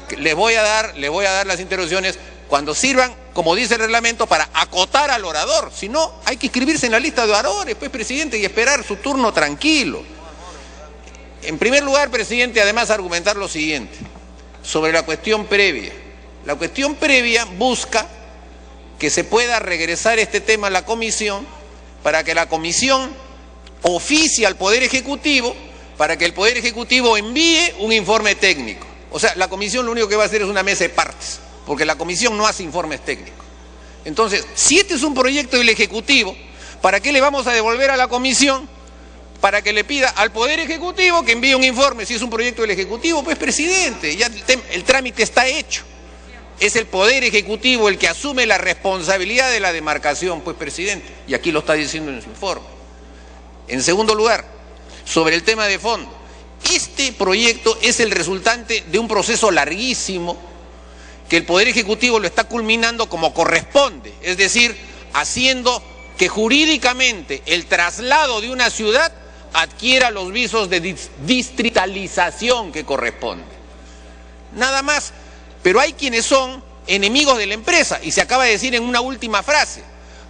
que les voy a dar las interrupciones cuando sirvan, como dice el reglamento, para acotar al orador. Si no, hay que inscribirse en la lista de oradores, pues, presidente, y esperar su turno tranquilo. En primer lugar, presidente, además argumentar lo siguiente, sobre la cuestión previa. La cuestión previa busca que se pueda regresar este tema a la comisión, para que la comisión oficie al Poder Ejecutivo, para que el Poder Ejecutivo envíe un informe técnico. O sea, la comisión lo único que va a hacer es una mesa de partes, porque la comisión no hace informes técnicos. Entonces, si este es un proyecto del Ejecutivo, ¿para qué le vamos a devolver a la comisión? Para que le pida al Poder Ejecutivo que envíe un informe. Si es un proyecto del Ejecutivo, pues, presidente, ya el trámite está hecho. Es el Poder Ejecutivo el que asume la responsabilidad de la demarcación, pues, presidente, y aquí lo está diciendo en su informe. En segundo lugar, sobre el tema de fondo, este proyecto es el resultante de un proceso larguísimo que el Poder Ejecutivo lo está culminando como corresponde, es decir, haciendo que jurídicamente el traslado de una ciudad adquiera los visos de distritalización que corresponde. Nada más, pero hay quienes son enemigos de la empresa, y se acaba de decir en una última frase,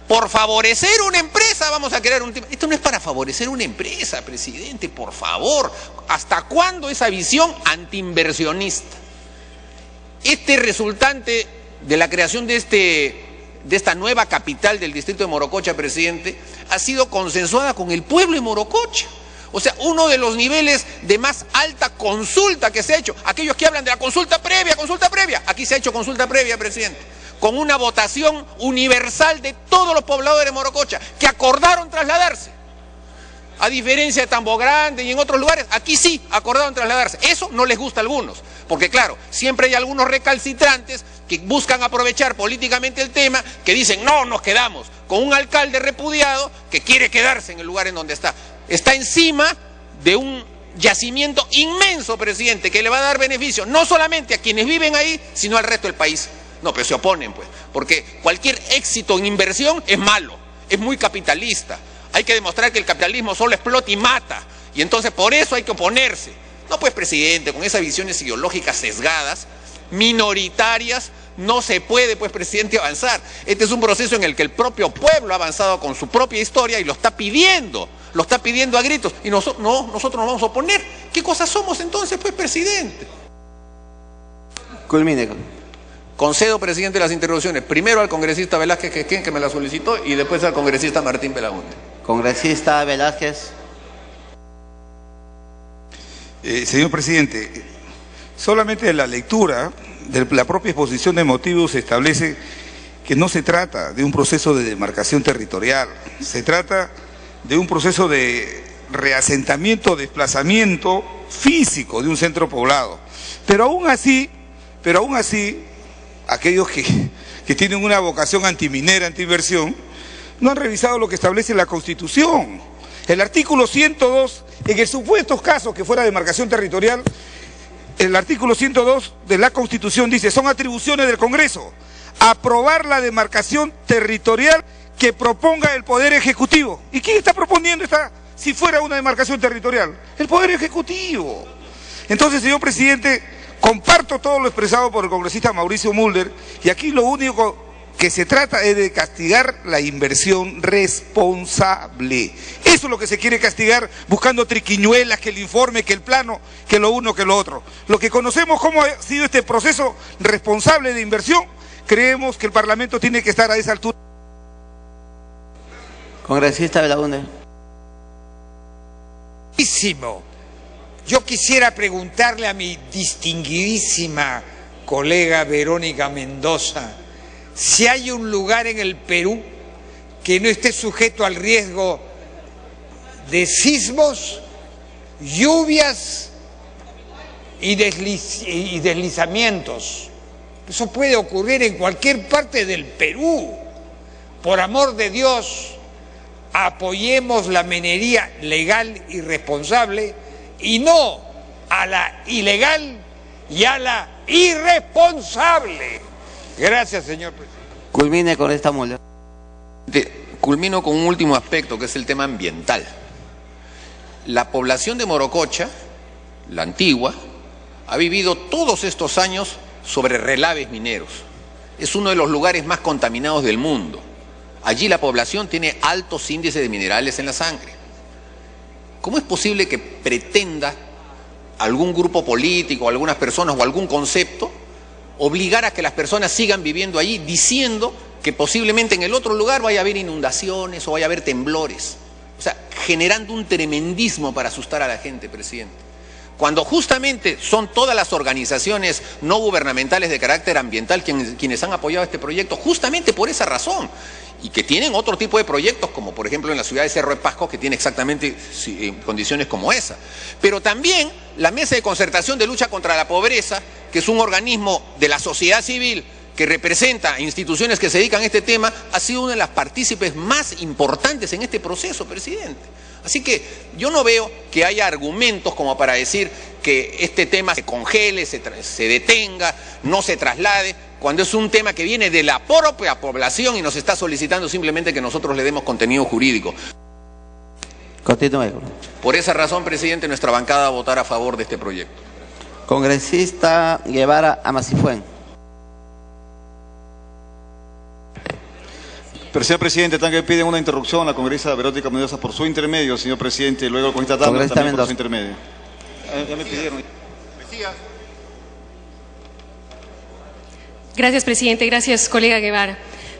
por favorecer una empresa vamos a crear un tema. Esto no es para favorecer una empresa, presidente, por favor. ¿Hasta cuándo esa visión antiinversionista? Este resultante de la creación de esta nueva capital del distrito de Morococha, presidente, ha sido consensuada con el pueblo de Morococha. O sea, uno de los niveles de más alta consulta que se ha hecho. Aquellos que hablan de la consulta previa, aquí se ha hecho consulta previa, presidente, con una votación universal de todos los pobladores de Morococha, que acordaron trasladarse. A diferencia de Tambo Grande y en otros lugares, aquí sí acordaron trasladarse. Eso no les gusta a algunos, porque claro, siempre hay algunos recalcitrantes que buscan aprovechar políticamente el tema, que dicen, no, nos quedamos con un alcalde repudiado que quiere quedarse en el lugar en donde está. Está encima de un yacimiento inmenso, presidente, que le va a dar beneficio no solamente a quienes viven ahí, sino al resto del país. No, pero se oponen, pues, porque cualquier éxito en inversión es malo, es muy capitalista. Hay que demostrar que el capitalismo solo explota y mata, y entonces por eso hay que oponerse. No, pues, presidente, con esas visiones ideológicas sesgadas, minoritarias, no se puede, pues, presidente, avanzar. Este es un proceso en el que el propio pueblo ha avanzado con su propia historia y lo está pidiendo a gritos, y nosotros nos vamos a oponer. ¿Qué cosa somos entonces, pues, presidente? Culmine. Concedo, presidente, las interrupciones. Primero al congresista Velázquez Quequén, que me la solicitó, y después al congresista Martín Belaunde. Congresista Velázquez. Señor presidente, solamente de la lectura de la propia exposición de motivos se establece que no se trata de un proceso de demarcación territorial, se trata de un proceso de reasentamiento, desplazamiento físico de un centro poblado. Pero aún así, aquellos que tienen una vocación antiminera, antiinversión, no han revisado lo que establece la Constitución. El artículo 102, en el supuesto caso que fuera demarcación territorial, el artículo 102 de la Constitución dice: son atribuciones del Congreso aprobar la demarcación territorial que proponga el Poder Ejecutivo. ¿Y quién está proponiendo esta, si fuera una demarcación territorial? El Poder Ejecutivo. Entonces, señor presidente, comparto todo lo expresado por el congresista Mauricio Mulder, y aquí lo único que se trata es de castigar la inversión responsable. Eso es lo que se quiere castigar, buscando triquiñuelas, que el informe, que el plano, que lo uno, que lo otro. Lo que conocemos cómo ha sido este proceso responsable de inversión, creemos que el Parlamento tiene que estar a esa altura. Congresista Belaunde. Yo quisiera preguntarle a mi distinguidísima colega Verónica Mendoza si hay un lugar en el Perú que no esté sujeto al riesgo de sismos, lluvias y deslizamientos. Eso puede ocurrir en cualquier parte del Perú. Por amor de Dios, apoyemos la minería legal y responsable y no a la ilegal y a la irresponsable. Gracias, señor presidente. Culmine con esta multa. Culmino con un último aspecto, que es el tema ambiental. La población de Morococha, la antigua, ha vivido todos estos años sobre relaves mineros. Es uno de los lugares más contaminados del mundo. Allí la población tiene altos índices de minerales en la sangre. ¿Cómo es posible que pretenda algún grupo político, algunas personas o algún concepto obligar a que las personas sigan viviendo allí, diciendo que posiblemente en el otro lugar vaya a haber inundaciones o vaya a haber temblores? O sea, generando un tremendismo para asustar a la gente, presidente. Cuando justamente son todas las organizaciones no gubernamentales de carácter ambiental quienes han apoyado este proyecto, justamente por esa razón, y que tienen otro tipo de proyectos, como por ejemplo en la ciudad de Cerro de Pasco, que tiene exactamente condiciones como esa. Pero también la Mesa de Concertación de Lucha contra la Pobreza, que es un organismo de la sociedad civil que representa instituciones que se dedican a este tema, ha sido una de las partícipes más importantes en este proceso, presidente. Así que yo no veo que haya argumentos como para decir que este tema se congele, se detenga, no se traslade, cuando es un tema que viene de la propia población y nos está solicitando simplemente que nosotros le demos contenido jurídico. Continúe. Por esa razón, presidente, nuestra bancada va a votar a favor de este proyecto. Congresista Guevara Amasifuen. Pero, señor presidente, también piden una interrupción a la congresista Verónica Mendoza por su intermedio, señor presidente, y luego el congresista Dahmer también por su intermedio. Ya me pidieron. Gracias, presidente. Gracias, colega Guevara.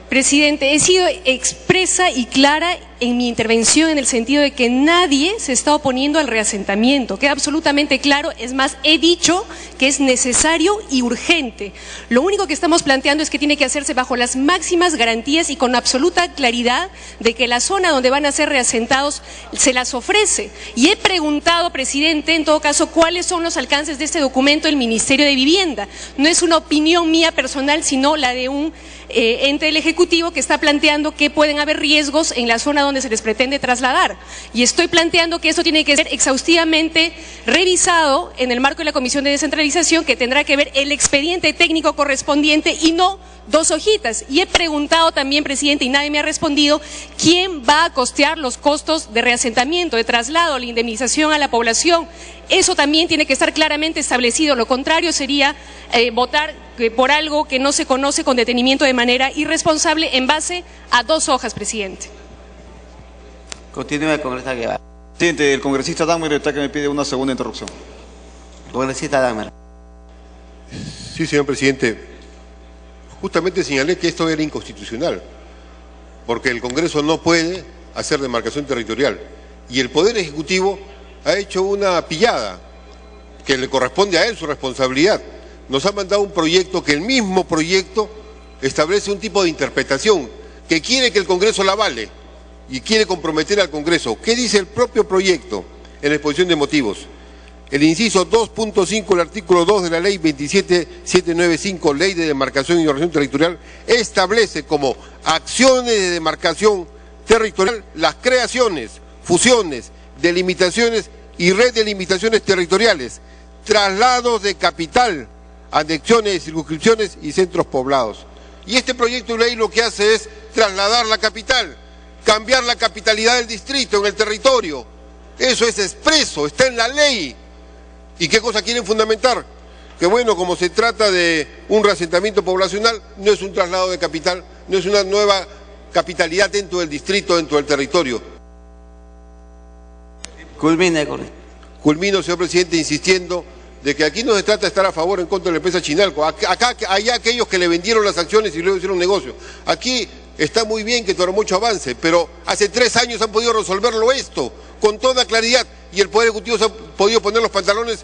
Presidente, he sido expresa y clara en mi intervención en el sentido de que nadie se está oponiendo al reasentamiento. Queda absolutamente claro, es más, he dicho que es necesario y urgente. Lo único que estamos planteando es que tiene que hacerse bajo las máximas garantías y con absoluta claridad de que la zona donde van a ser reasentados se las ofrece. Y he preguntado, presidente, en todo caso, cuáles son los alcances de este documento del Ministerio de Vivienda. No es una opinión mía personal, sino la de un ente del Ejecutivo que está planteando que pueden haber riesgos en la zona donde se les pretende trasladar. Y estoy planteando que esto tiene que ser exhaustivamente revisado en el marco de la Comisión de Descentralización, que tendrá que ver el expediente técnico correspondiente y no 2 hojitas. Y he preguntado también, presidente, y nadie me ha respondido, ¿quién va a costear los costos de reasentamiento, de traslado, la indemnización a la población? Eso también tiene que estar claramente establecido. Lo contrario sería votar por algo que no se conoce con detenimiento de manera irresponsable en base a 2 hojas, presidente. Continúe, congresista Guevara. Presidente, el congresista Dahmer está que me pide una segunda interrupción. Congresista Dahmer. Sí, señor presidente. Justamente señalé que esto era inconstitucional, porque el Congreso no puede hacer demarcación territorial y el Poder Ejecutivo ha hecho una pillada que le corresponde a él su responsabilidad. Nos ha mandado un proyecto que el mismo proyecto establece un tipo de interpretación que quiere que el Congreso la avale y quiere comprometer al Congreso. ¿Qué dice el propio proyecto en la exposición de motivos? El inciso 2.5 del artículo 2 de la ley 27795, ley de demarcación y ordenación territorial, establece como acciones de demarcación territorial las creaciones, fusiones, delimitaciones y redelimitaciones territoriales, traslados de capital, anexiones de circunscripciones y centros poblados. Y este proyecto de ley lo que hace es trasladar la capital, cambiar la capitalidad del distrito en el territorio. Eso es expreso, está en la ley. ¿Y qué cosa quieren fundamentar? Que bueno, como se trata de un reasentamiento poblacional, no es un traslado de capital, no es una nueva capitalidad dentro del distrito, dentro del territorio. Culmino, señor presidente, insistiendo de que aquí no se trata de estar a favor o en contra de la empresa Chinalco. Acá hay aquellos que le vendieron las acciones y luego hicieron negocio. Aquí está muy bien que Toromocho avance, pero hace 3 años han podido resolverlo esto con toda claridad y el Poder Ejecutivo se ha podido poner los pantalones,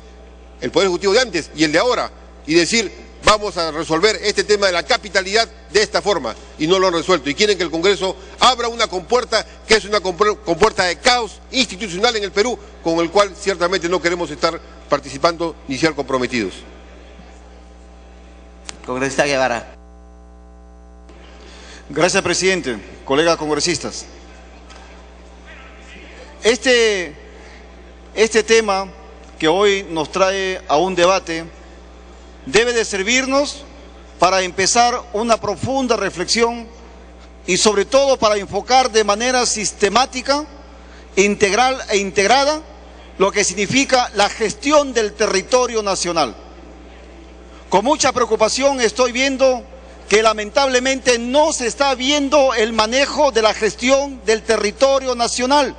el Poder Ejecutivo de antes y el de ahora, y decir, vamos a resolver este tema de la capitalidad de esta forma, y no lo han resuelto. Y quieren que el Congreso abra una compuerta que es una compuerta de caos institucional en el Perú, con el cual ciertamente no queremos estar participando ni ser comprometidos. Congresista Guevara. Gracias, presidente. Colegas congresistas. Este tema que hoy nos trae a un debate debe de servirnos para empezar una profunda reflexión y sobre todo para enfocar de manera sistemática, integral e integrada lo que significa la gestión del territorio nacional. Con mucha preocupación estoy viendo que lamentablemente no se está viendo el manejo de la gestión del territorio nacional.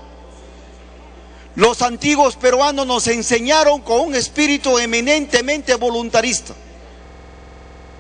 Los antiguos peruanos nos enseñaron con un espíritu eminentemente voluntarista